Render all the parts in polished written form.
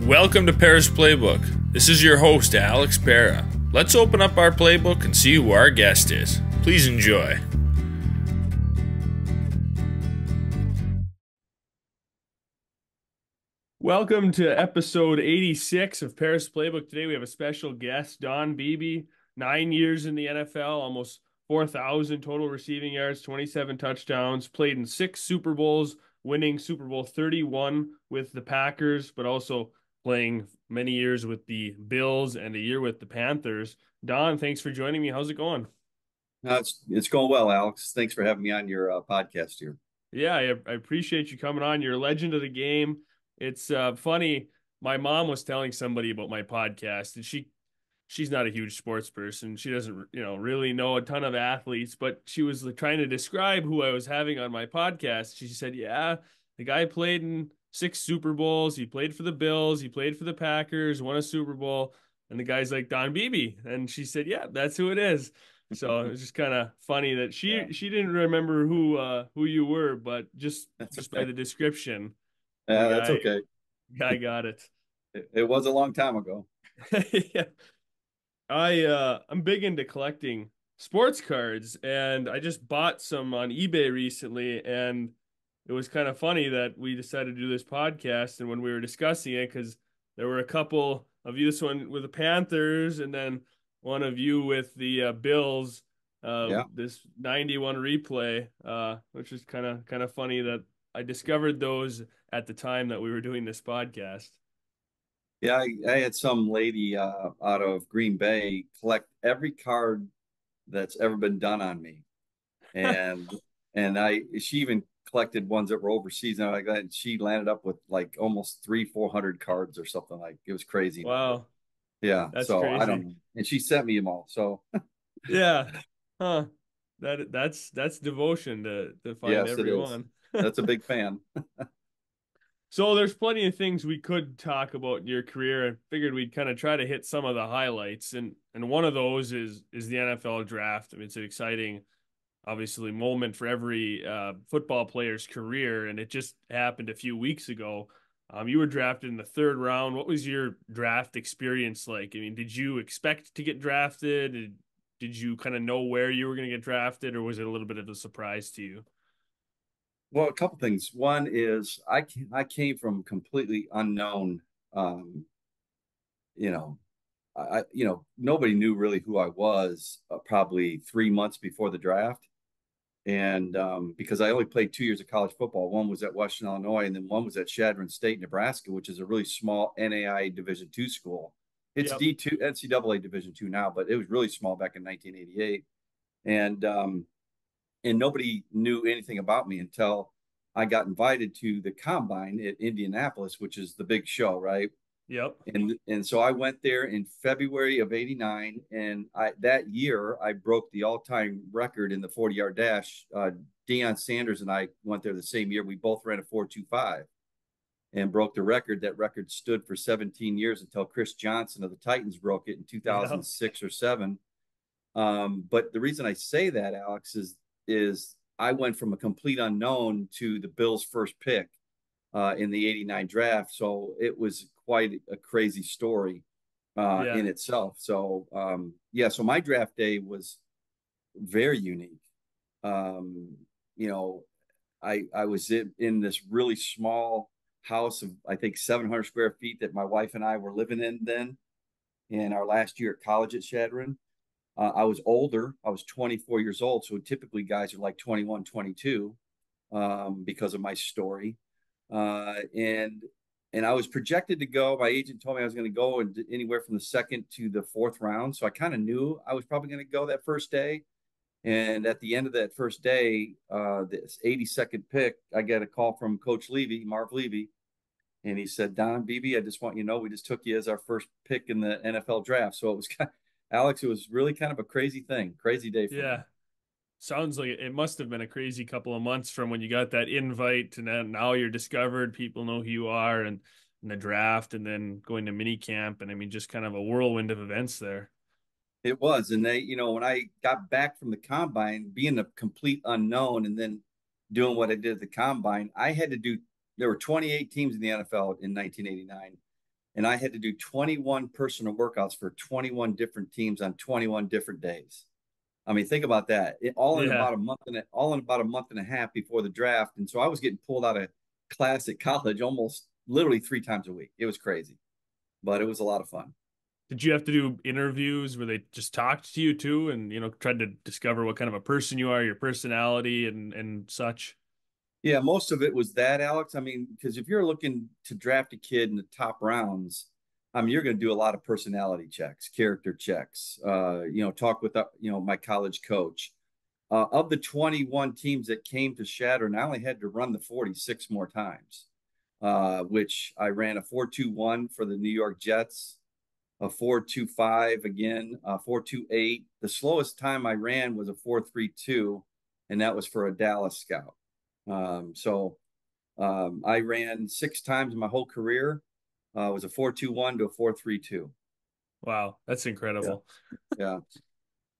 Welcome to Pera's Playbook. This is your host, Alex Pera. Let's open up our playbook and see who our guest is. Please enjoy. Welcome to episode 86 of Pera's Playbook. Today we have a special guest, Beebe. 9 years in the NFL, almost 4,000 total receiving yards, 27 touchdowns, played in 6 Super Bowls, winning Super Bowl 31 with the Packers, but also playing many years with the Bills and a year with the Panthers. Don, thanks for joining me. How's it going? It's going well, Alex. Thanks for having me on your podcast here. Yeah, I appreciate you coming on. You're a legend of the game. It's funny. My mom was telling somebody about my podcast, and she's not a huge sports person. She doesn't, really know a ton of athletes, but she was trying to describe who I was having on my podcast. She said, "Yeah, the guy played in 6 Super Bowls. He played for the Bills. He played for the Packers, won a Super Bowl." And the guy's like Don Beebe. And she said, "Yeah, that's who it is." So it was just kind of funny that Yeah, she didn't remember who you were, but that's just by okay. the description, the That's guy okay. guy got it. It was a long time ago. Yeah. I'm big into collecting sports cards, and I just bought some on eBay recently, and it was kind of funny that we decided to do this podcast. And when we were discussing it, because there were a couple of you, this one with the Panthers, and then one of you with the Bills, Yeah, this 91 replay, which is kind of funny that I discovered those at the time that we were doing this podcast. yeah. I had some lady out of Green Bay collect every card that's ever been done on me, and she even collected ones that were overseas and like that. And she landed up with like almost 300-400 cards or something. Like it was crazy number. Wow, Yeah, that's so I don't crazy. know. And she sent me them all. So Yeah. Huh. That's devotion to find yes, it is. everyone. That's a big fan. So there's plenty of things we could talk about in your career. I figured we'd kind of try to hit some of the highlights, and one of those is the NFL draft. I mean, it's an exciting, obviously, moment for every football player's career, and it just happened a few weeks ago. You were drafted in the 3rd round. What was your draft experience like? I mean, did you expect to get drafted? Did you kind of know where you were going to get drafted, or was it a little bit of a surprise to you? Well, a couple things. One is I came from completely unknown. Um, you know, nobody knew really who I was probably 3 months before the draft, and because I only played 2 years of college football, one was at Western Illinois, and then one was at Chadron State, Nebraska, which is a really small NAIA Division two school. It's Yep. D2 NCAA Division two now, but it was really small back in 1988, and nobody knew anything about me until I got invited to the combine at Indianapolis, which is the big show, right? Yep. And so I went there in February of '89, and that year I broke the all-time record in the 40-yard dash. Deion Sanders and I went there the same year. We both ran a 4.25 and broke the record. That record stood for 17 years until Chris Johnson of the Titans broke it in Yep. 2006 or seven. But the reason I say that, Alex, is I went from a complete unknown to the Bills' first pick in the '89 draft. So it was quite a crazy story Yeah. in itself. So yeah, so my draft day was very unique. Um, you know, I was in this really small house of I think 700 square feet that my wife and I were living in then in our last year at college at Chadron. I was older. I was 24 years old. So typically guys are like 21, 22 because of my story. And I was projected to go. My agent told me I was going to go anywhere from the second to the 4th round. So I kind of knew I was probably going to go that first day. And at the end of that first day, this 82nd pick, I get a call from Coach Levy, Marv Levy, and he said, "Don Beebe, I just want you to know we just took you as our first pick in the NFL draft." So it was Alex, it was really kind of a crazy thing, crazy day for me. Yeah. Sounds like it must have been a crazy couple of months from when you got that invite to now you're discovered, people know who you are, and the draft, and then going to mini camp. And I mean, just kind of a whirlwind of events there. It was. And when I got back from the combine, being a complete unknown and then doing what I did at the combine, I had to do, there were 28 teams in the NFL in 1989. and I had to do 21 personal workouts for 21 different teams on 21 different days. I mean, think about that. All in Yeah. about a month and all in about a month and a half before the draft. And so I was getting pulled out of class at college almost literally 3 times a week. It was crazy, but it was a lot of fun. Did you have to do interviews where they just talked to you too and, tried to discover what kind of a person you are, your personality and such? Yeah, most of it was that, Alex. I mean, because if you're looking to draft a kid in the top rounds, I mean, you're going to do a lot of personality checks, character checks. Talk with my college coach. Of the 21 teams that came to Shattern, I only had to run the 46 more times, which I ran a 4.21 for the New York Jets, a 4.25 again, a 4.28. The slowest time I ran was a 4.32, and that was for a Dallas scout. I ran 6 times in my whole career. It was a 4.21 to a 4.32. Wow, that's Yeah, incredible. yeah,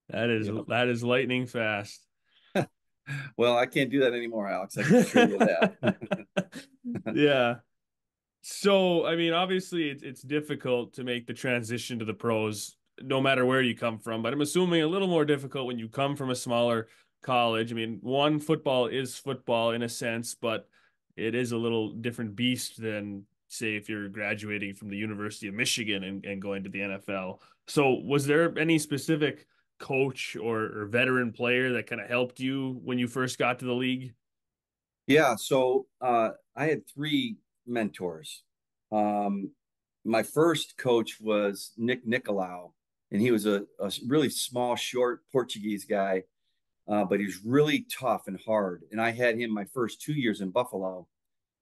That is yeah. that is lightning fast. Well, I can't do that anymore, Alex. I can assure you that. Yeah. So, I mean, obviously it's difficult to make the transition to the pros no matter where you come from, but I'm assuming a little more difficult when you come from a smaller college. I mean, one, football is football in a sense, but it is a little different beast than say if you're graduating from the University of Michigan and going to the NFL. So, was there any specific coach or veteran player that kind of helped you when you first got to the league? Yeah, so I had 3 mentors. Um, my first coach was Nick Nicolau, and he was a really small, short Portuguese guy, but he was really tough and hard. And I had him my first 2 years in Buffalo,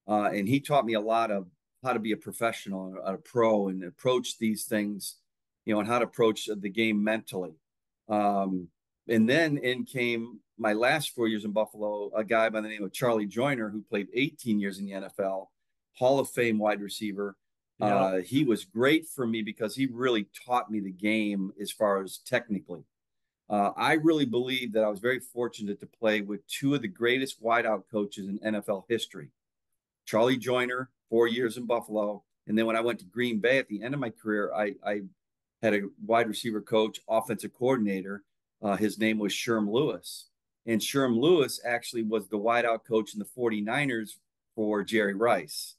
and he taught me a lot of how to be a professional, a pro, and approach these things, and how to approach the game mentally. Um, and then in came my last 4 years in Buffalo, a guy by the name of Charlie Joyner, who played 18 years in the NFL, Hall of Fame wide receiver. Yep. He was great for me because he really taught me the game as far as technically. I really believe that I was very fortunate to play with 2 of the greatest wideout coaches in NFL history. Charlie Joyner, 4 years in Buffalo. And then when I went to Green Bay at the end of my career, I had a wide receiver coach, offensive coordinator. His name was Sherm Lewis. And Sherm Lewis actually was the wideout coach in the 49ers for Jerry Rice.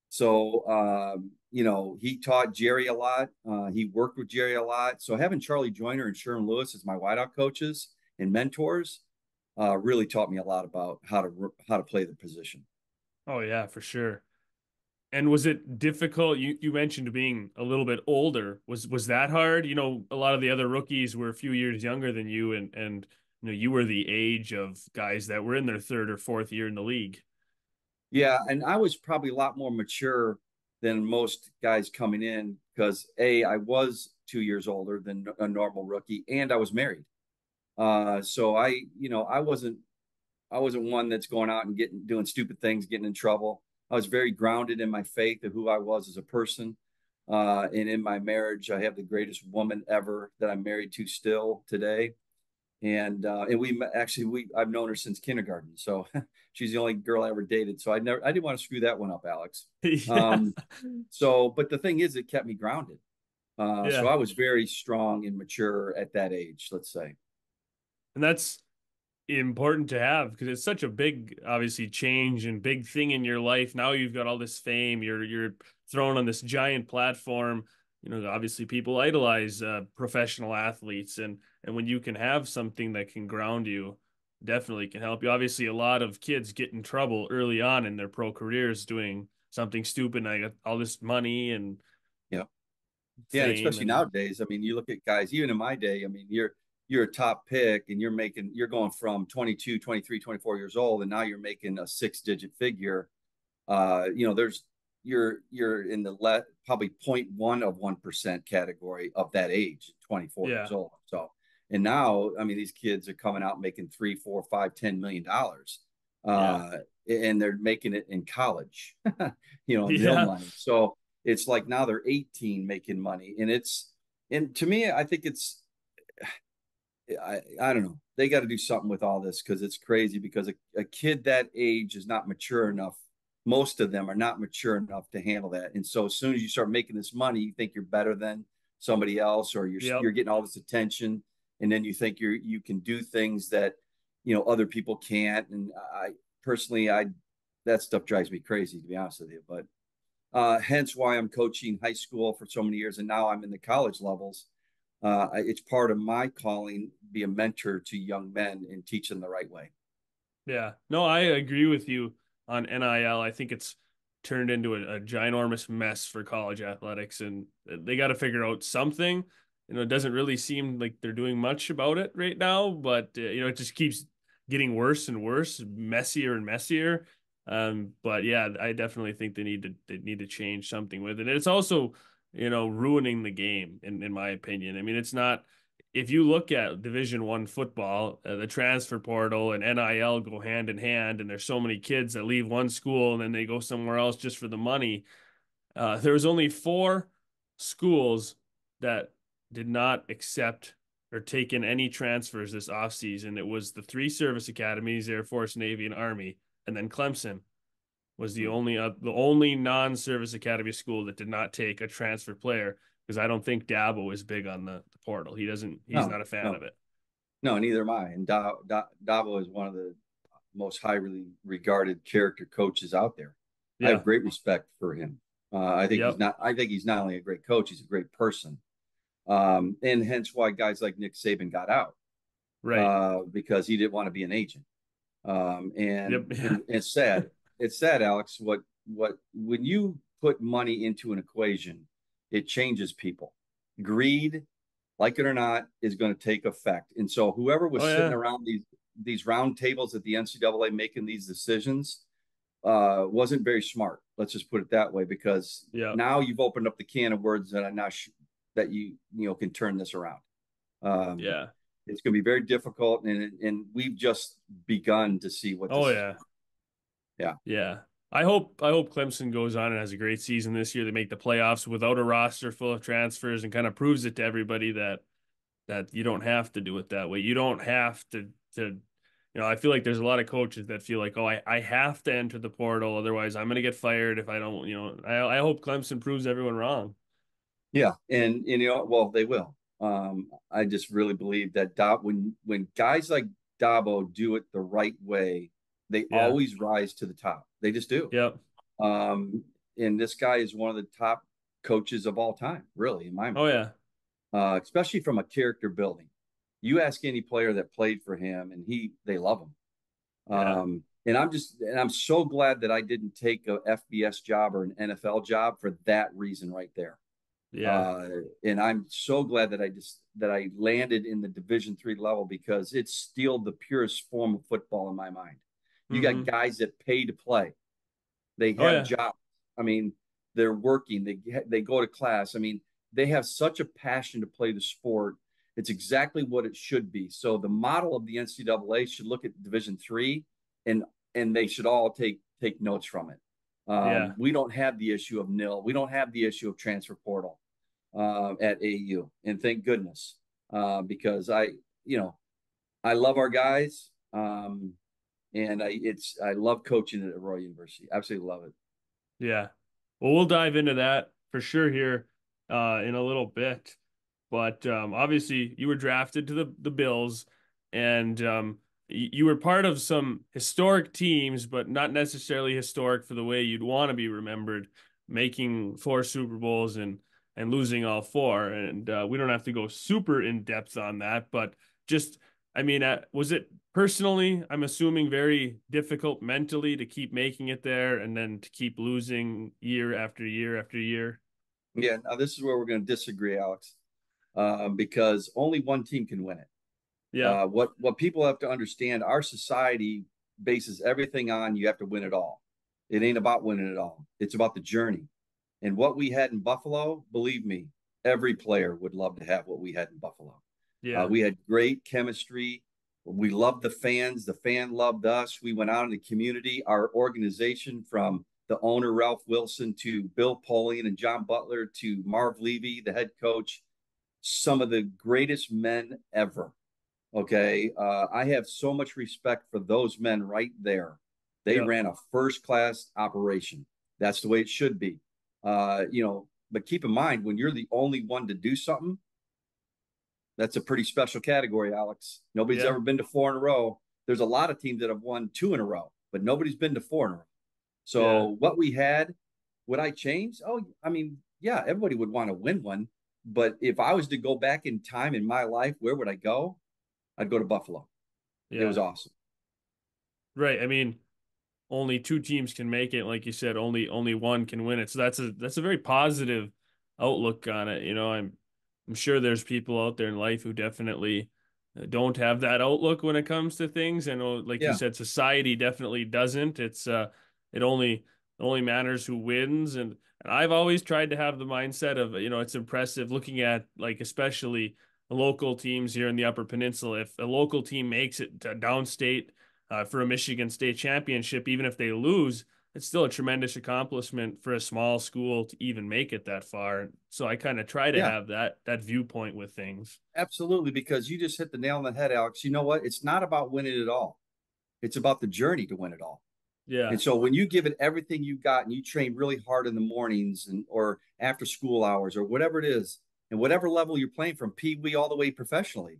So, he taught Jerry a lot. He worked with Jerry a lot. So having Charlie Joyner and Sherm Lewis as my wideout coaches and mentors really taught me a lot about how to play the position. Oh yeah, for sure. And was it difficult? You mentioned being a little bit older. Was that hard? A lot of the other rookies were a few years younger than you, and you were the age of guys that were in their third or fourth year in the league. Yeah, and I was probably a lot more mature than most guys coming in because I was 2 years older than a normal rookie, and I was married. So I wasn't one that's going out and getting doing stupid things, getting in trouble. I was very grounded in my faith of who I was as a person. And in my marriage, I have the greatest woman ever that I'm married to still today. And we I've known her since kindergarten, so she's the only girl I ever dated. So I didn't want to screw that one up, Alex. Yeah. Um, but the thing is, it kept me grounded. So Yeah. I was very strong and mature at that age, let's say. And that's important to have because it's such a big, obviously, change and big thing in your life. Now you've got all this fame. You're thrown on this giant platform. Obviously people idolize professional athletes, and when you can have something that can ground you, definitely can help you. Obviously, a lot of kids get in trouble early on in their pro careers doing something stupid. And I got all this money and Yeah. Yeah, and fame, especially and nowadays. I mean, you look at guys, even in my day, I mean, you're a top pick and you're going from 22, 23, 24 years old, and now you're making a 6-digit figure. There's you're in the probably 0.1% category of that age, 24 yeah, years old. So, and now, I mean, these kids are coming out making 3, 4, 5, $10 million. yeah, And they're making it in college, in real yeah, money. So it's like now they're 18 making money. And to me, I think I don't know. They got to do something with all this because it's crazy because a kid that age is not mature enough most of them are not mature enough to handle that. And so as soon as you start making this money, you think you're better than somebody else, or Yep. you're getting all this attention, and then you think you can do things that other people can't. And I personally, I that stuff drives me crazy, to be honest with you. But hence why I'm coaching high school for so many years, and now I'm in the college levels. It's part of my calling, be a mentor to young men and teach them the right way. Yeah. No, I agree with you on NIL. I think it's turned into a ginormous mess for college athletics, and they got to figure out something. It doesn't really seem like they're doing much about it right now, but it just keeps getting worse and worse, messier and messier. But yeah, I definitely think they need to change something with it. And it's also, ruining the game in my opinion. I mean, it's not if you look at Division I football, the transfer portal and NIL go hand in hand, and there's so many kids that leave one school and then they go somewhere else just for the money. There was only four schools that did not accept or take in any transfers this offseason. It was the three service academies, Air Force, Navy, and Army, and then Clemson was the only non-service academy school that did not take a transfer player because I don't think Dabo is big on the portal. He's No, not a fan no, of it. no, neither am I. And Dabo is one of the most highly regarded character coaches out there. I have Yeah. great respect for him. I think he's Yep. not. I think he's not only a great coach; he's a great person. And hence why guys like Nick Saban got out Right. because he didn't want to be an agent. Yep. Yeah. And it's sad. It's sad, Alex. What when you put money into an equation, it changes people. Greed, like it or not, is going to take effect. And so whoever Oh was sitting yeah. around these round tables at the NCAA making these decisions wasn't very smart. Let's just put it that way, because Yep. now you've opened up the can of words that I'm not that can turn this around. Um, Yeah. it's going to be very difficult, and we've just begun to see what Oh this is. yeah. Yeah, Yeah. I hope Clemson goes on and has a great season this year. They make the playoffs without a roster full of transfers and kind of proves it to everybody that you don't have to do it that way. You don't have to I feel like there's a lot of coaches that feel like, oh, I have to enter the portal, otherwise I'm gonna get fired if I don't, I hope Clemson proves everyone wrong. yeah, and well, they will. I just really believe that when guys like Dabo do it the right way, they Yeah. always rise to the top. They just do. Yep. Um, and this guy is one of the top coaches of all time, really, in my Oh mind, yeah. especially from a character building. You ask any player that played for him, and they love him. Yeah. And I'm so glad that I didn't take a FBS job or an NFL job for that reason right there. Yeah. Uh, and I'm so glad that I landed in the Division III level, because it's still the purest form of football in my mind. You got Mm-hmm. guys that pay to play. They Oh have yeah. jobs. I mean, they're working. They go to class. I mean, they have such a passion to play the sport. It's exactly what it should be. So the model of the NCAA should look at Division III, and they should all take notes from it. Yeah. We don't have the issue of nil. We don't have the issue of transfer portal at AU, and thank goodness, because I love our guys, and I love coaching at Aurora University. Absolutely love it. Yeah. Well, we'll dive into that for sure here in a little bit. But obviously, you were drafted to the Bills, and you were part of some historic teams, but not necessarily historic for the way you'd want to be remembered, making four Super Bowls and losing all four. And we don't have to go super in depth on that, but just, I mean, was it personally, I'm assuming, very difficult mentally to keep making it there and then to keep losing year after year after year? Yeah, now this is where we're going to disagree, Alex, because only one team can win it. Yeah. What people have to understand, our society bases everything on you have to win it all. It ain't about winning it all. It's about the journey. And what we had in Buffalo, believe me, every player would love to have what we had in Buffalo. Yeah. We had great chemistry. We loved the fans. The fan loved us. We went out in the community. Our organization, from the owner, Ralph Wilson, to Bill Polian and John Butler, to Marv Levy, the head coach, some of the greatest men ever. Okay. I have so much respect for those men right there. They Yeah. ran a first class operation. That's the way it should be. But keep in mind when you're the only one to do something, that's a pretty special category, Alex. Nobody's Yeah. ever been to four in a row. There's a lot of teams that have won two in a row, but nobody's been to four in a row. Yeah. So what we had, would I change? Oh, I mean, yeah, everybody would want to win one. But if I was to go back in time in my life, where would I go? I'd go to Buffalo. It was Yeah. awesome. Right. I mean, only two teams can make it. Like you said, only one can win it. So that's a very positive outlook on it. I'm sure there's people out there in life who definitely don't have that outlook when it comes to things. And like you Yeah, said, society definitely doesn't. It only matters who wins. And I've always tried to have the mindset of, it's impressive looking at like especially local teams here in the Upper Peninsula. If a local team makes it to downstate for a Michigan State championship, even if they lose, it's still a tremendous accomplishment for a small school to even make it that far. So I kind of try to yeah, have that viewpoint with things. absolutely. Because you just hit the nail on the head, Alex. You know what? It's not about winning it all. It's about the journey to win it all. Yeah, And so when you give it everything you got and you train really hard in the mornings and or after school hours or whatever it is, and whatever level you're playing from Pee Wee all the way professionally,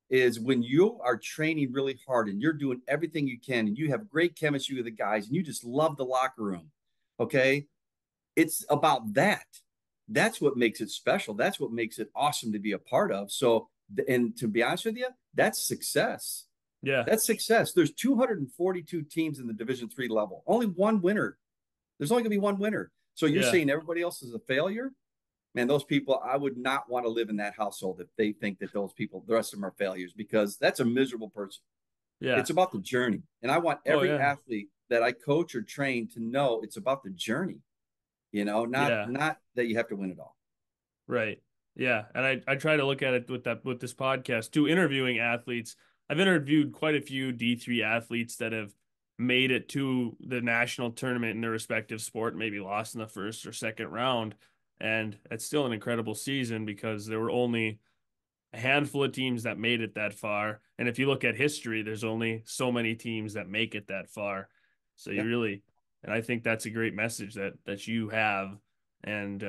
is when you are training really hard and you're doing everything you can and you have great chemistry with the guys and you just love the locker room. Okay. It's about that. That's what makes it special. That's what makes it awesome to be a part of. So, and to be honest with you, that's success. yeah, That's success. There's 242 teams in the Division three level. Only one winner. There's only going to be one winner. So you're yeah, saying everybody else is a failure? Man, those people, I would not want to live in that household if they think that those people, the rest of them are failures, because that's a miserable person. yeah. It's about the journey. And I want Oh every yeah, athlete that I coach or train to know it's about the journey, not yeah. not that you have to win it all. Right. Yeah. And I try to look at it with this podcast too, interviewing athletes. I've interviewed quite a few D3 athletes that have made it to the national tournament in their respective sport, maybe lost in the first or second round. And it's still an incredible season because there were only a handful of teams that made it that far. And if you look at history, there's only so many teams that make it that far. So Yeah. and I think that's a great message that you have. And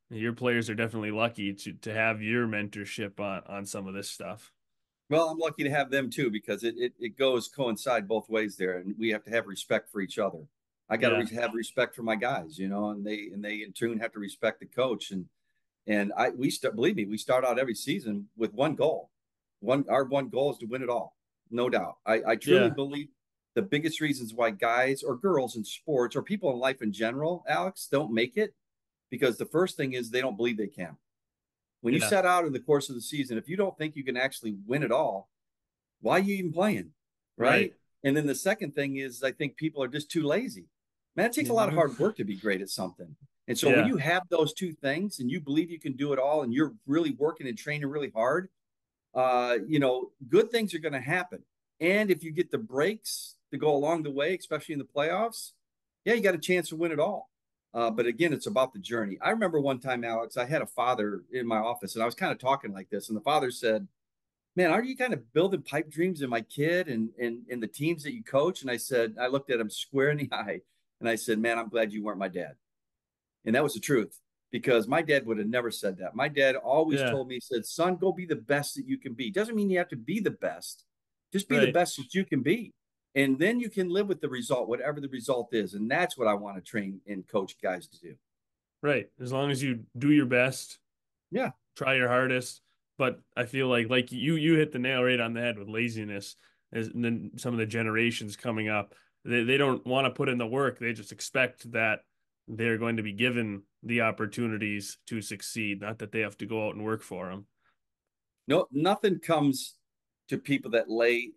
your players are definitely lucky to have your mentorship on some of this stuff. Well, I'm lucky to have them too because it goes coincide both ways there, and we have to have respect for each other. I got to Yeah. have respect for my guys, and they in turn have to respect the coach. And I we st- believe me, we start out every season with one goal. Our one goal is to win it all, no doubt. I truly Yeah. believe the biggest reasons why guys or girls in sports or people in life in general, Alex, don't make it because the first thing is they don't believe they can. When you Yeah. set out in the course of the season, if you don't think you can actually win it all, why are you even playing? Right. Right. And then the second thing is, I think people are just too lazy. Man, it takes a lot of Mhm. hard work to be great at something. And so when Yeah. you have those two things and you believe you can do it all and you're really working and training really hard, good things are going to happen. And if you get the breaks to go along the way, especially in the playoffs, yeah, you got a chance to win it all. But again, it's about the journey. I remember one time, Alex, I had a father in my office and I was kind of talking like this. And the father said, man, aren't you kind of building pipe dreams in my kid and the teams that you coach? And I said, I looked at him square in the eye and I said, man, I'm glad you weren't my dad. And that was the truth because my dad would have never said that. My dad always Yeah. told me, he said, son, go be the best that you can be. Doesn't mean you have to be the best, just be the Right. best that you can be. And then you can live with the result, whatever the result is. And that's what I want to train and coach guys to do. Right. As long as you do your best, Yeah. try your hardest. But I feel like you hit the nail right on the head with laziness. And then some of the generations coming up, they don't want to put in the work. They just expect that they're going to be given the opportunities to succeed, not that they have to go out and work for them. No, nothing comes to people that lay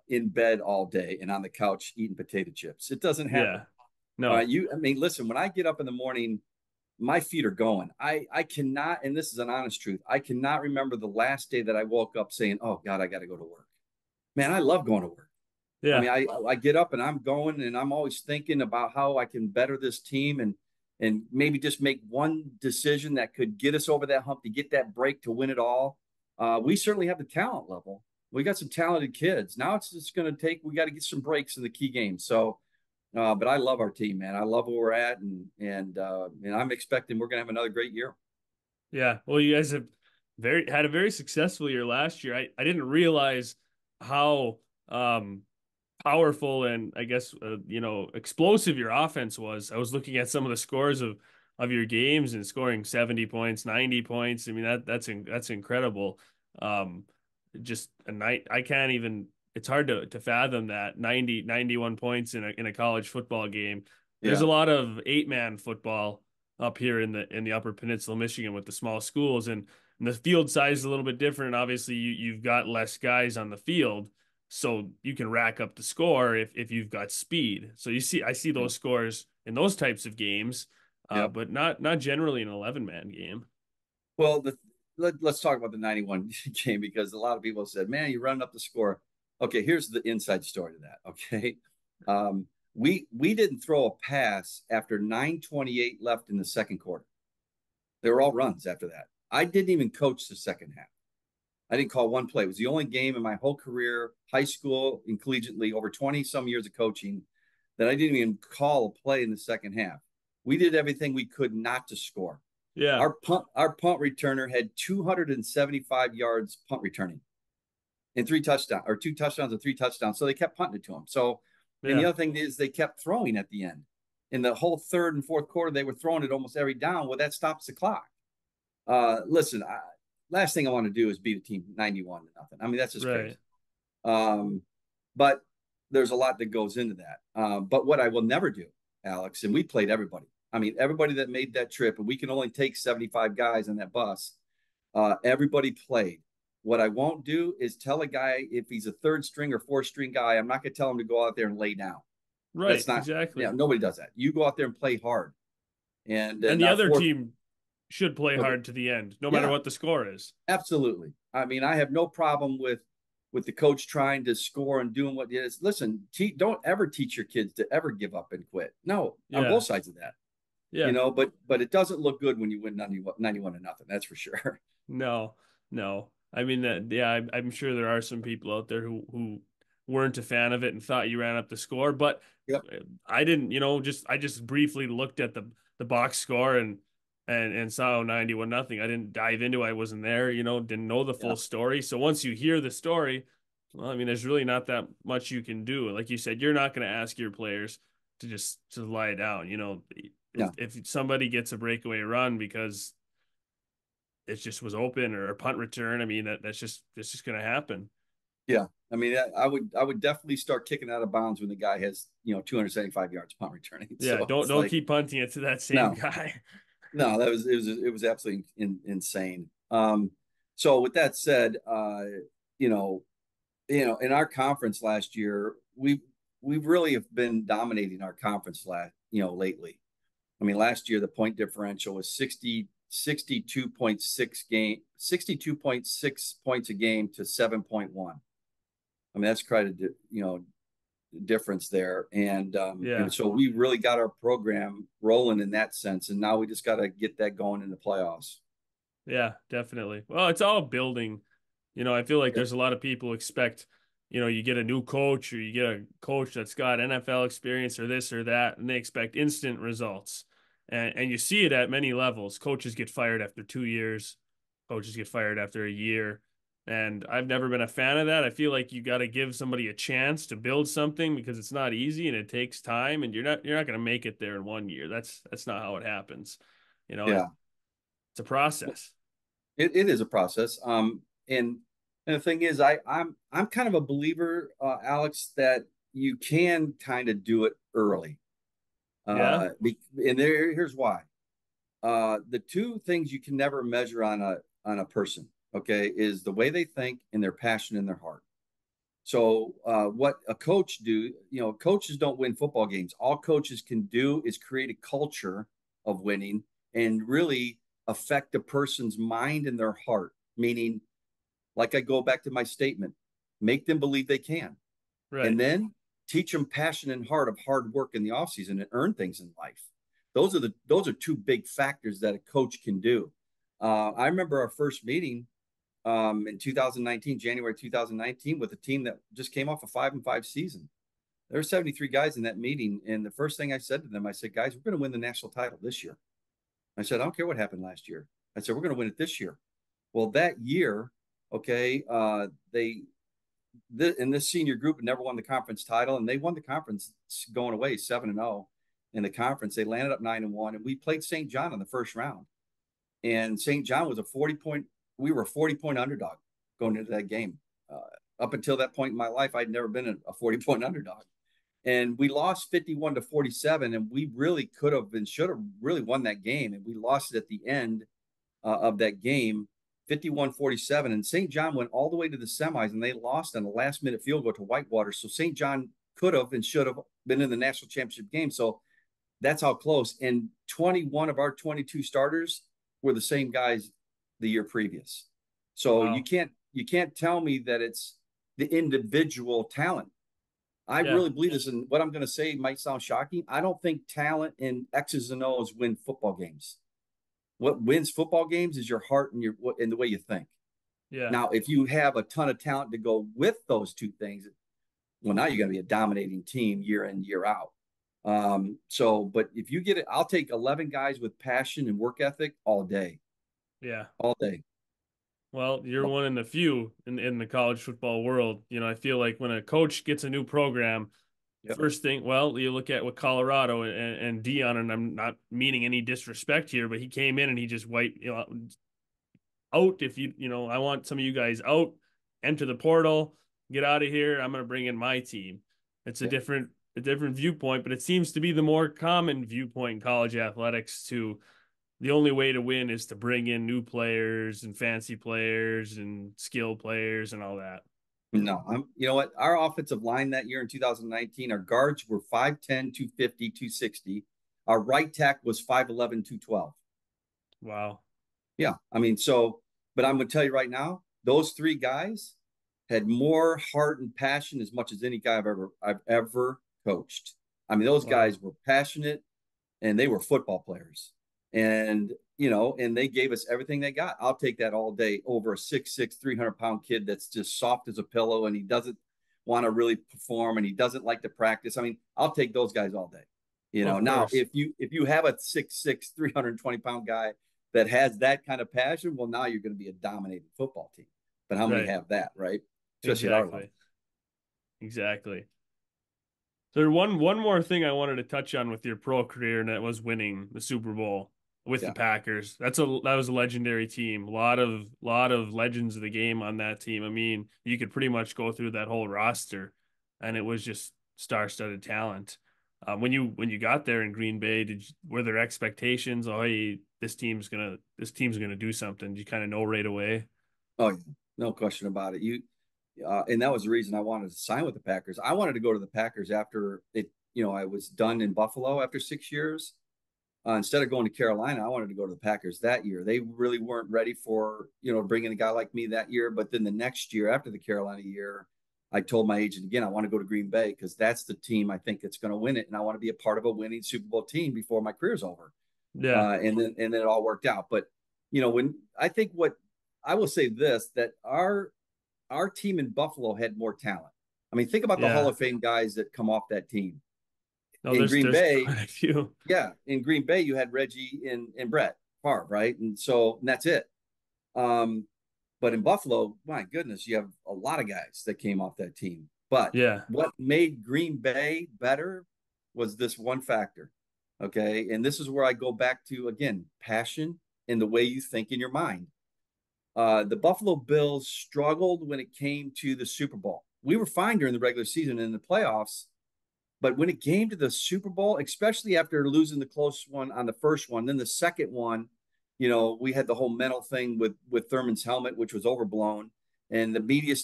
in bed all day and on the couch eating potato chips. It doesn't happen. Yeah. No. I mean, listen, when I get up in the morning, my feet are going. I cannot, and this is an honest truth, I cannot remember the last day that I woke up saying, oh God, I got to go to work. Man, I love going to work. I Yeah. mean, I get up and I'm going and I'm always thinking about how I can better this team and maybe just make one decision that could get us over that hump to get that break to win it all. We certainly have the talent level. We got some talented kids. Now it's just going to take. We got to get some breaks in the key games. So But I love our team, man. I love where we're at, and I'm expecting we're gonna have another great year. Yeah. Well, you guys have had a very successful year last year. I didn't realize how powerful and I guess explosive your offense was. I was looking at some of the scores of your games and scoring 70 points, 90 points. I mean that's incredible. Um just a night I can't even it's hard to fathom that 91 points in a college football game. There's Yeah, a lot of eight-man football up here in the Upper Peninsula of Michigan with the small schools and the field size is a little bit different. Obviously, you've got less guys on the field, so you can rack up the score if you've got speed. So I see yeah, those scores in those types of games, yep. but not generally an 11-man game. Well, let's talk about the 91 game because a lot of people said, "Man, you're running up the score." Okay, here's the inside story to that. Okay, we didn't throw a pass after 9:28 left in the second quarter. They were all runs after that. I didn't even coach the second half. I didn't call one play. It was the only game in my whole career, high school and collegiately, over 20 some years of coaching, that I didn't even call a play in the second half. We did everything we could not to score. Yeah, Our punt returner had 275 yards punt returning and three touchdowns or two touchdowns and three touchdowns. So they kept punting it to him. So, and the yeah, other thing is they kept throwing at the end. In the whole third and fourth quarter, they were throwing it almost every down. Well, that stops the clock. Listen, last thing I want to do is beat a team 91 to nothing. I mean, that's just crazy. right. Um, but there's a lot that goes into that. But what I will never do, Alex, and we played everybody. I mean, everybody that made that trip, and we can only take 75 guys on that bus. Everybody played. What I won't do is tell a guy if he's a third string or fourth string guy, I'm not going to tell him to go out there and lay down. Right, That's not, exactly. nobody does that. You go out there and play hard. And And the now, other fourth, team should play okay, hard to the end, no matter yeah, what the score is. absolutely. I mean, I have no problem with the coach trying to score and doing what it is. Listen, don't ever teach your kids to ever give up and quit. No, on Yeah, both sides of that, yeah. but it doesn't look good when you win 91 to nothing. That's for sure. No, no. I mean that. Yeah, I'm sure there are some people out there who weren't a fan of it and thought you ran up the score, but Yep. I didn't. I just briefly looked at the box score and saw 91 nothing. I didn't dive into it. I wasn't there. Didn't know the Yeah. full story. So once you hear the story, well, I mean, there's really not that much you can do. Like you said, you're not going to ask your players to lie down. No. If somebody gets a breakaway run because it just was open or a punt return. I mean, that's just going to happen. Yeah. I mean, I would definitely start kicking out of bounds when the guy has 275 yards punt returning. Yeah, So don't it's don't like keep punting it to that same no, guy. no, it was absolutely insane. So with that said, you know, in our conference last year, we really have been dominating our conference lately. I mean, last year the point differential was 62.6 points a game to 7.1. I mean, that's quite a difference there, and Yeah, so we really got our program rolling in that sense, and now we just got to get that going in the playoffs. yeah, definitely. Well, it's all building. I feel like Yep. there's a lot of people expect, you get a new coach or you get a coach that's got NFL experience or this or that, and they expect instant results. And you see it at many levels. Coaches get fired after 2 years, coaches get fired after a year. And I've never been a fan of that. I feel like you got to give somebody a chance to build something because it's not easy and it takes time and you're not going to make it there in 1 year. That's not how it happens. Yeah, It's a process. it is a process. And the thing is, I'm kind of a believer, Alex, that you can kind of do it early. Yeah. Here's why. The two things you can never measure on a person, okay, is the way they think and their passion in their heart. So what a coach do, coaches don't win football games. All coaches can do is create a culture of winning and really affect a person's mind and their heart. Meaning, like I go back to my statement, make them believe they can, and Right. then teach them passion and heart of hard work in the offseason and earn things in life. Those are two big factors that a coach can do. I remember our first meeting in 2019, January 2019, with a team that just came off a 5-5 season. There were 73 guys in that meeting. And the first thing I said to them, I said, guys, we're going to win the national title this year. I said, I don't care what happened last year. I said, we're going to win it this year. Well, that year, okay, in this senior group never won the conference title, and they won the conference going away 7-0 in the conference. They landed up 9-1, and we played St. John in the first round. And St. John was a 40-point. We were a 40-point underdog going into that game. Up until that point in my life, I'd never been a 40-point underdog. And we lost 51-47, and we really could have and should have really won that game. And we lost it at the end of that game, 51-47. And St. John went all the way to the semis, and they lost on the last minute field goal to Whitewater. So St. John could have and should have been in the national championship game. So that's how close. And 21 of our 22 starters were the same guys the year previous. So Wow. you can't tell me that it's the individual talent. I Yeah. really believe this, and what I'm going to say might sound shocking. I don't think talent and X's and O's win football games. What wins football games is your heart and the way you think. Yeah. Now, if you have a ton of talent to go with those two things, well, now you're going to be a dominating team year in, year out. But if you get it, I'll take 11 guys with passion and work ethic all day, Yeah. all day. Well, you're one in the few in the college football world. I feel like when a coach gets a new program, Yep. first thing, well, you look at what Colorado and Dion, and I'm not meaning any disrespect here, but he came in and he just wiped, out. If I want some of you guys out, enter the portal, get out of here. I'm going to bring in my team. It's Yep. a different viewpoint, but it seems to be the more common viewpoint in college athletics to the only way to win is to bring in new players and fancy players and skill players and all that. No, you know what? Our offensive line that year in 2019, our guards were 5'10, 250, 260. Our right tack was 5'11, 212. Wow. Yeah. I mean, but I'm going to tell you right now, those three guys had more heart and passion as much as any guy I've ever coached. I mean, those Wow. guys were passionate and they were football players. And, and they gave us everything they got. I'll take that all day over a 6'6", 300-pound kid that's just soft as a pillow and he doesn't want to really perform and he doesn't like to practice. I mean, I'll take those guys all day. Of Now course. if you have a 6'6", 320-pound guy that has that kind of passion, well, now you're going to be a dominating football team. But how many Right. have that, right? Especially at our level. Exactly. Exactly. So one more thing I wanted to touch on with your pro career, and that was winning the Super Bowl with the Yeah. Packers. That was a legendary team. A lot of legends of the game on that team. I mean, you could pretty much go through that whole roster, and it was just star-studded talent. When you got there in Green Bay, were there expectations? Oh, hey, this team's gonna do something. Did you kind of know right away? Oh, yeah. No question about it. And that was the reason I wanted to sign with the Packers. I wanted to go to the Packers after it. I was done in Buffalo after 6 years. Instead of going to Carolina, I wanted to go to the Packers that year. They really weren't ready for bringing a guy like me that year. But then the next year, after the Carolina year, I told my agent again, I want to go to Green Bay because that's the team I think that's going to win it, and I want to be a part of a winning Super Bowl team before my career's over. Yeah, And then it all worked out. But when I think what I will say this that our team in Buffalo had more talent. I mean, think about the Hall yeah. of Fame guys that come off that team. No, In there's Green there's Bay, quite a few. yeah, in Green Bay you had Reggie and Brett Favre, right? And that's it. Um, but in Buffalo, my goodness, you have a lot of guys that came off that team. But Yeah, what made Green Bay better was this one factor. Okay. And this is where I go back to again, passion and the way you think in your mind. The Buffalo Bills struggled when it came to the Super Bowl. We were fine during the regular season and in the playoffs, but when it came to the Super Bowl, especially after losing the close one on the first one, then the second one, we had the whole mental thing with Thurman's helmet, which was overblown, and the media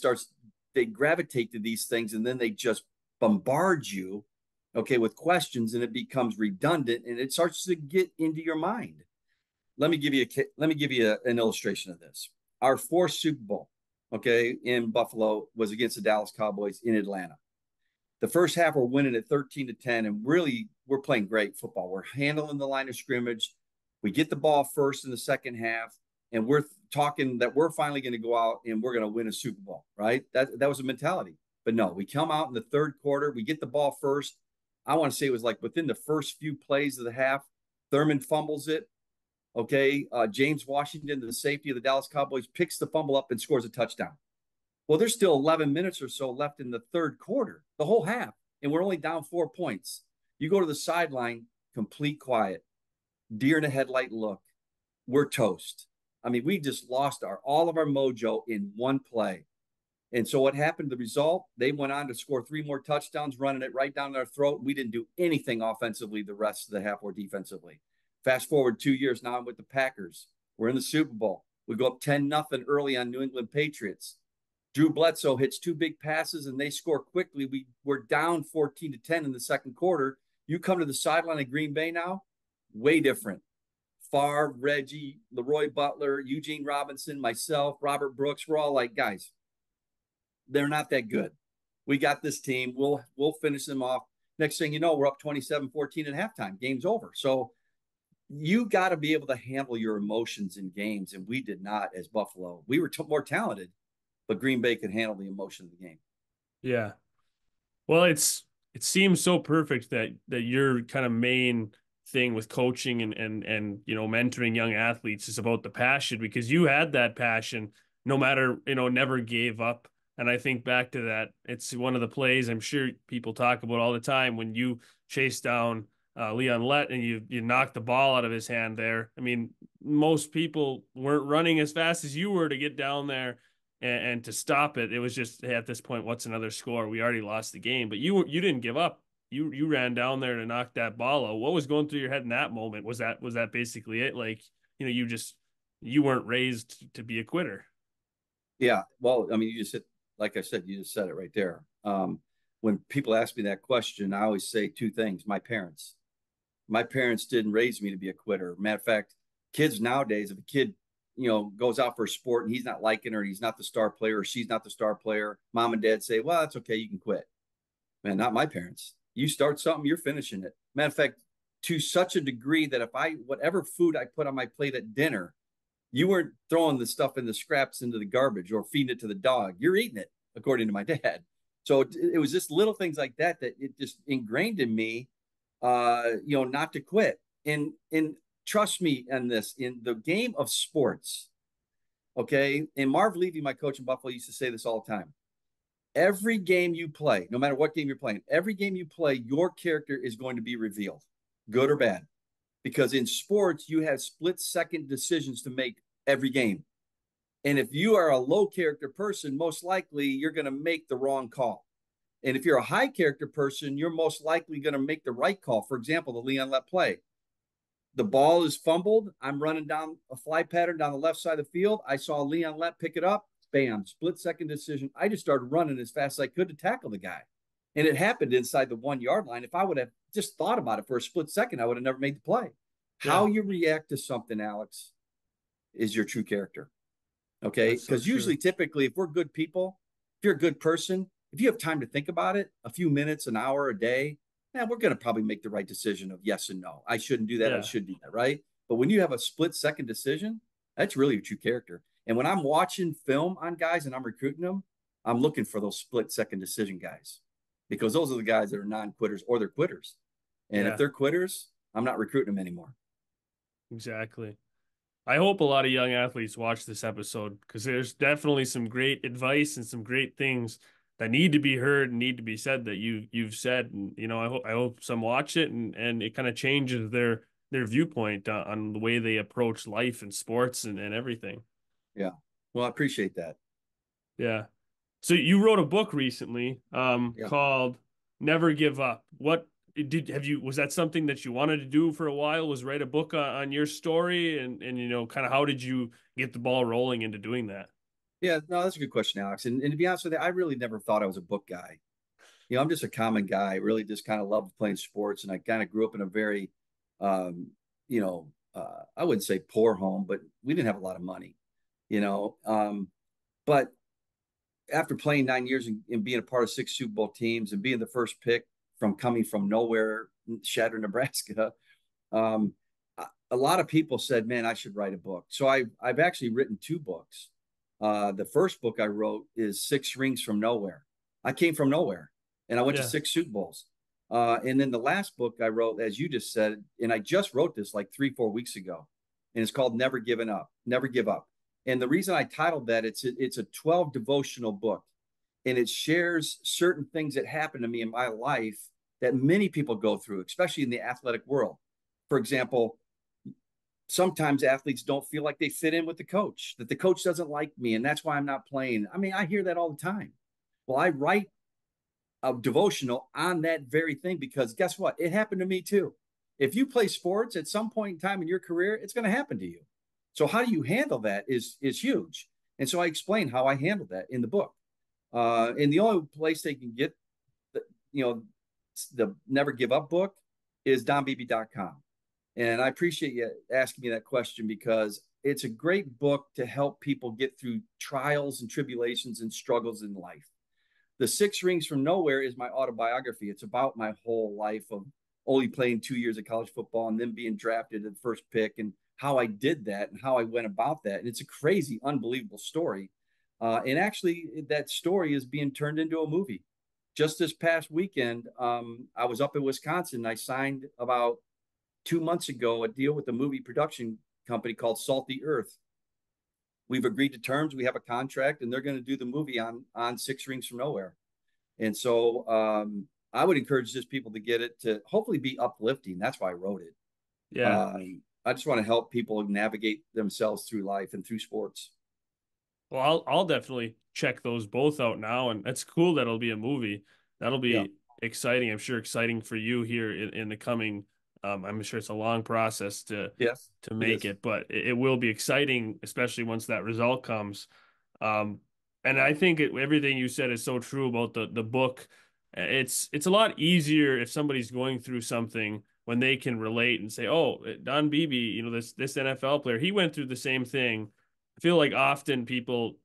they gravitate to these things, and then they just bombard you, okay, with questions, and it becomes redundant, and it starts to get into your mind. Let me give you an illustration of this. Our fourth Super Bowl, okay, in Buffalo was against the Dallas Cowboys in Atlanta. The first half we're winning at 13-10, and really we're playing great football. We're handling the line of scrimmage. We get the ball first in the second half, and we're talking that we're finally going to go out and we're going to win a Super Bowl, right? That was a mentality. But no, we come out in the third quarter. We get the ball first. I want to say it was like within the first few plays of the half. Thurman fumbles it. Okay. James Washington, the safety of the Dallas Cowboys, picks the fumble up and scores a touchdown. Well, there's still 11 minutes or so left in the third quarter, the whole half, and we're only down 4 points. You go to the sideline, complete quiet, deer in the headlight look. We're toast. I mean, we just lost all of our mojo in one play. And so what happened? The result, they went on to score 3 more touchdowns, running it right down their throat. We didn't do anything offensively the rest of the half or defensively. Fast forward 2 years, now I'm with the Packers. We're in the Super Bowl. We go up 10-0 early on New England Patriots. Drew Bledsoe hits 2 big passes and they score quickly. We're down 14-10 in the second quarter. You come to the sideline of Green Bay now, way different. Favre, Reggie, Leroy Butler, Eugene Robinson, myself, Robert Brooks, we're all like, guys, they're not that good. We got this team. We'll finish them off. Next thing you know, we're up 27-14 at halftime. Game's over. So you got to be able to handle your emotions in games, and we did not as Buffalo. We were more talented, but Green Bay could handle the emotion of the game. Yeah. Well, it seems so perfect that your kind of main thing with coaching and mentoring young athletes is about the passion, because you had that passion no matter, never gave up. And I think back to that, it's one of the plays I'm sure people talk about all the time when you chase down Leon Lett and you knocked the ball out of his hand there. I mean, most people weren't running as fast as you were to get down there and to stop it. It was just, hey, at this point, what's another score? We already lost the game, but you didn't give up. You ran down there to knock that ball out. What was going through your head in that moment? Was that basically it? Like, you weren't raised to be a quitter. Yeah. Well, I mean, you just said, like I said, you just said it right there. When people ask me that question, I always say 2 things. My parents didn't raise me to be a quitter. Matter of fact, kids nowadays, if a kid, goes out for a sport and he's not liking her, and he's not the star player, or she's not the star player, mom and dad say, well, that's okay, you can quit. Man, not my parents. You start something, you're finishing it. Matter of fact, to such a degree that whatever food I put on my plate at dinner, you weren't throwing the stuff in the scraps into the garbage or feeding it to the dog. You're eating it, according to my dad. So it was just little things like that it just ingrained in me, not to quit. And trust me on this, in the game of sports, okay? And Marv Levy, my coach in Buffalo, used to say this all the time. Every game you play, no matter what game you're playing, every game you play, your character is going to be revealed, good or bad. Because in sports, you have split-second decisions to make every game. And if you are a low character person, most likely you're going to make the wrong call. And if you're a high character person, you're most likely going to make the right call. For example, the Leon Lett play. The ball is fumbled. I'm running down a fly pattern down the left side of the field. I saw Leon Lett pick it up. Bam, split-second decision. I just started running as fast as I could to tackle the guy. And it happened inside the 1 yard line. If I would have just thought about it for a split second, I would have never made the play. Yeah, How you react to something, Alex, is your true character. Okay. that's so Because true. usually, typically, if we're good people, if you're a good person, if you have time to think about it, a few minutes, an hour, a day, we're going to probably make the right decision of yes and no. I shouldn't do that. I Yeah. should do that. Right. But when you have a split-second decision, that's really your true character. And when I'm watching film on guys and I'm recruiting them, I'm looking for those split-second decision guys, because those are the guys that are non-quitters or they're quitters. And if Yeah, they're quitters, I'm not recruiting them anymore. exactly. I hope a lot of young athletes watch this episode, because there's definitely some great advice and some great things that need to be heard and need to be said that you've said. And I hope some watch it and it kind of changes their viewpoint on the way they approach life and sports and everything. Yeah. Well, I appreciate that. Yeah. So you wrote a book recently Yeah. called Never Give Up. What did have you was that something that you wanted to do for a while? Was write a book on your story and kind of how did you get the ball rolling into doing that? Yeah. No, that's a good question, Alex. And to be honest with you, I really never thought I was a book guy. I'm just a common guy. Really just kind of loved playing sports. And I kind of grew up in a very, I wouldn't say poor home, but we didn't have a lot of money, you know. But after playing 9 years and being a part of 6 Super Bowl teams and being the first pick from coming from nowhere, Shatter, Nebraska, um, a lot of people said, "Man, I should write a book." So I've actually written 2 books. The first book I wrote is Six Rings from Nowhere. I came from nowhere, and I went to Yeah. 6 Super Bowls. And then the last book I wrote, as you just said, and I just wrote this like 3, 4 weeks ago, and it's called Never Giving Up, Never Give Up. And the reason I titled that, it's a 12 devotional book, and it shares certain things that happened to me in my life that many people go through, especially in the athletic world. For example, sometimes athletes don't feel like they fit in with the coach, that the coach doesn't like me, and that's why I'm not playing. I mean, I hear that all the time. Well, I write a devotional on that very thing because guess what? It happened to me too. If you play sports at some point in time in your career, it's going to happen to you. So how do you handle that is huge. And so I explain how I handled that in the book. And the only place they can get the, you know, the Never Give Up book is donbeebe.com. And I appreciate you asking me that question because it's a great book to help people get through trials and tribulations and struggles in life. The Six Rings from Nowhere is my autobiography. It's about my whole life of only playing 2 years of college football and then being drafted at the first pick and how I did that and how I went about that. And it's a crazy, unbelievable story. And actually, that story is being turned into a movie. Just this past weekend, I was up in Wisconsin. And I signed about 2 months ago a deal with a movie production company called Salty Earth. We've agreed to terms. We have a contract, and they're going to do the movie on Six Rings from Nowhere. And so I would encourage just people to get it to hopefully be uplifting. That's why I wrote it. Yeah. I just want to help people navigate themselves through life and through sports. Well, I'll definitely check those both out now, and it's cool that it'll be a movie. That'll Yeah. be exciting. I'm sure exciting for you here in the coming. I'm sure it's a long process Yes, to it make is. it, but it will be exciting, especially once that result comes. Um, and I think everything you said is so true about the book. It's a lot easier if somebody's going through something when they can relate and say, "Oh, Don Beebe, this NFL player, he went through the same thing." I feel like often people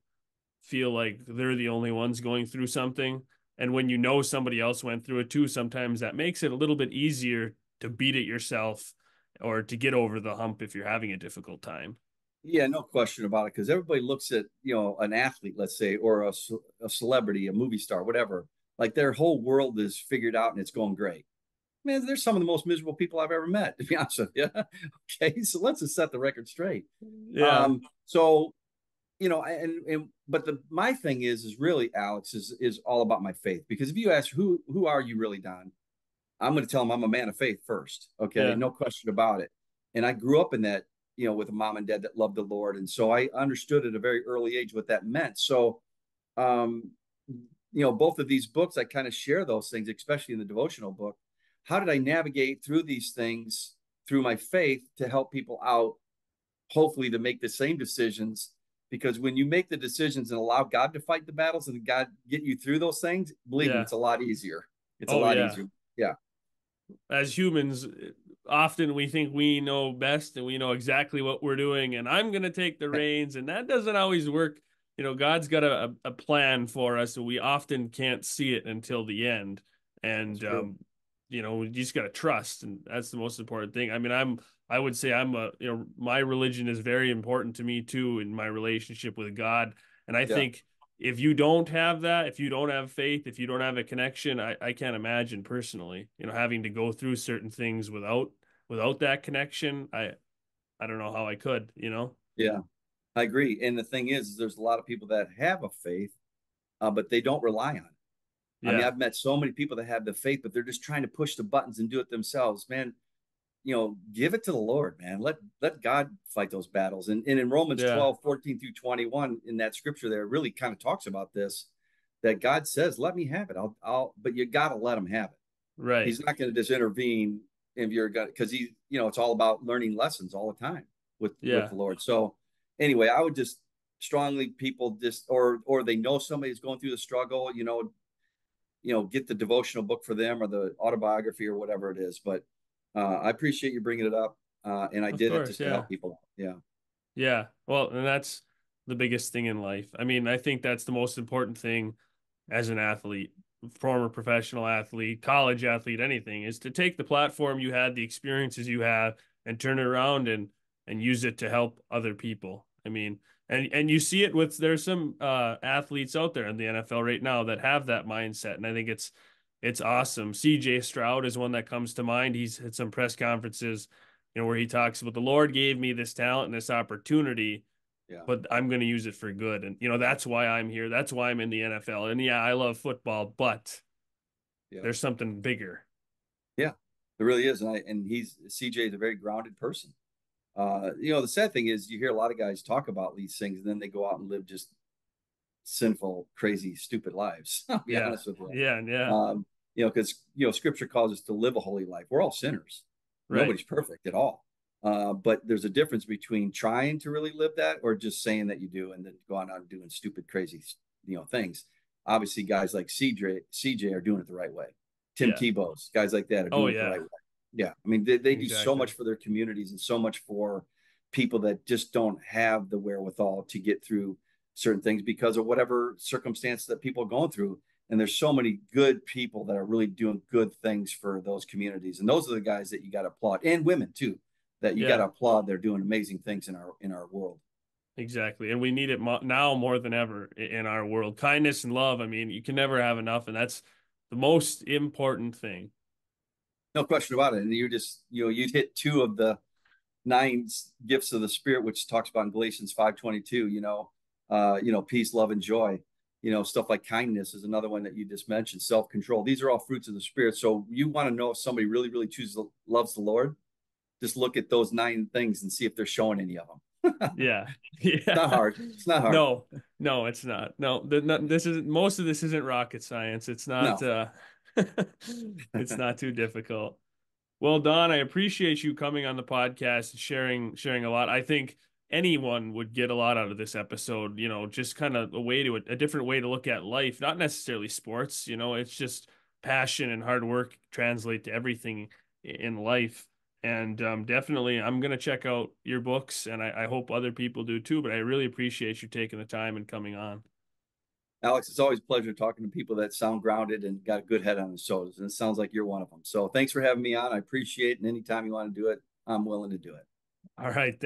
feel like they're the only ones going through something. And when you know somebody else went through it too, sometimes that makes it a little bit easier to beat it yourself or to get over the hump if you're having a difficult time. Yeah, no question about it. Because everybody looks at an athlete, let's say, or a celebrity, a movie star, whatever. Like their whole world is figured out and it's going great. Man, there's some of the most miserable people I've ever met, to be honest with you. Okay, so let's just set the record straight. Yeah. So and but my thing is really, Alex, is all about my faith. Because if you ask who are you really, Don, I'm going to tell them I'm a man of faith first. Okay, Yeah. no question about it. And I grew up in that, with a mom and dad that loved the Lord, and so I understood at a very early age what that meant. So, um, both of these books, I kind of share those things, especially in the devotional book. How did I navigate through these things through my faith to help people out, hopefully to make the same decisions? Because when you make the decisions and allow God to fight the battles and God get you through those things, believe me, Yeah. it's a lot easier. It's a Oh, lot yeah. easier. Yeah. As humans, often we think we know best and we know exactly what we're doing, and I'm going to take the reins, and that doesn't always work. God's got a plan for us, and we often can't see it until the end. That's And true. we just got to trust, and that's the most important thing. I mean, I would say my religion is very important to me too in my relationship with God, and I Yeah. think if you don't have that, if you don't have faith, if you don't have a connection, I can't imagine personally, having to go through certain things without that connection. I don't know how I could. Yeah. I agree. And the thing is, there's a lot of people that have a faith, but they don't rely on it. I mean, Yeah. I've met so many people that have the faith, but they're just trying to push the buttons and do it themselves. Man, give it to the Lord, man. Let God fight those battles. And in Romans Yeah. 12:14 through 21, in that scripture there, really kind of talks about this, that God says, let me have it. But you got to let him have it. Right. He's not going to just intervene if you're going because it's all about learning lessons all the time with Yeah. the Lord. So anyway, I would just strongly people just or they know somebody's going through the struggle, get the devotional book for them or the autobiography or whatever it is. But I appreciate you bringing it up, and I Of did it course. just to Yeah. help people. Yeah, Yeah. Well, and that's the biggest thing in life. I mean, I think that's the most important thing as an athlete, former professional athlete, college athlete, anything, is to take the platform you had, the experiences you have, and turn it around and use it to help other people. I mean, And you see it with there's some athletes out there in the NFL right now that have that mindset, and I think it's awesome. CJ Stroud is one that comes to mind. He's had some press conferences, where he talks about the Lord gave me this talent and this opportunity, Yeah. but I'm going to use it for good. And that's why I'm here. That's why I'm in the NFL. And yeah, I love football, but Yeah. there's something bigger. Yeah. It really is. And he's CJ is a very grounded person. The sad thing is you hear a lot of guys talk about these things and then they go out and live just sinful, crazy, stupid lives. I'll be Yeah. honest with you. Yeah. Yeah. Because Scripture calls us to live a holy life. We're all sinners. Right. Nobody's perfect at all. But there's a difference between trying to really live that or just saying that you do and then going out and doing stupid, crazy, things. Obviously, guys like CJ are doing it the right way. Tim Yeah. Tebow's guys like that are Oh doing it the right yeah. way. Yeah, I mean they do so Exactly. much for their communities and so much for people that just don't have the wherewithal to get through certain things because of whatever circumstance that people are going through. And there's so many good people that are really doing good things for those communities. And those are the guys that you got to applaud, and women too, that you got to Yeah. applaud. They're doing amazing things in our world. Exactly. And we need it now more than ever in our world. Kindness and love. I mean, you can never have enough, and that's the most important thing. No question about it. And you hit two of the nine gifts of the Spirit, which talks about in Galatians 5:22. Peace, love, and joy. Stuff like kindness is another one that you just mentioned. Self-control. These are all fruits of the Spirit. So you want to know if somebody really, really loves the Lord, just look at those nine things and see if they're showing any of them. Yeah. It's Yeah. not hard. It's not hard. No, no, it's not. No, this isn't most of this isn't rocket science. It's not No. it's not too difficult. Well, Don, I appreciate you coming on the podcast and sharing a lot. I think anyone would get a lot out of this episode, just kind of a different way to look at life, not necessarily sports, it's just passion and hard work translate to everything in life. And definitely, I'm going to check out your books, and I hope other people do too. But I really appreciate you taking the time and coming on. Alex, it's always a pleasure talking to people that sound grounded and got a good head on their shoulders. And it sounds like you're one of them. So thanks for having me on. I appreciate it. And anytime you want to do it, I'm willing to do it. All right.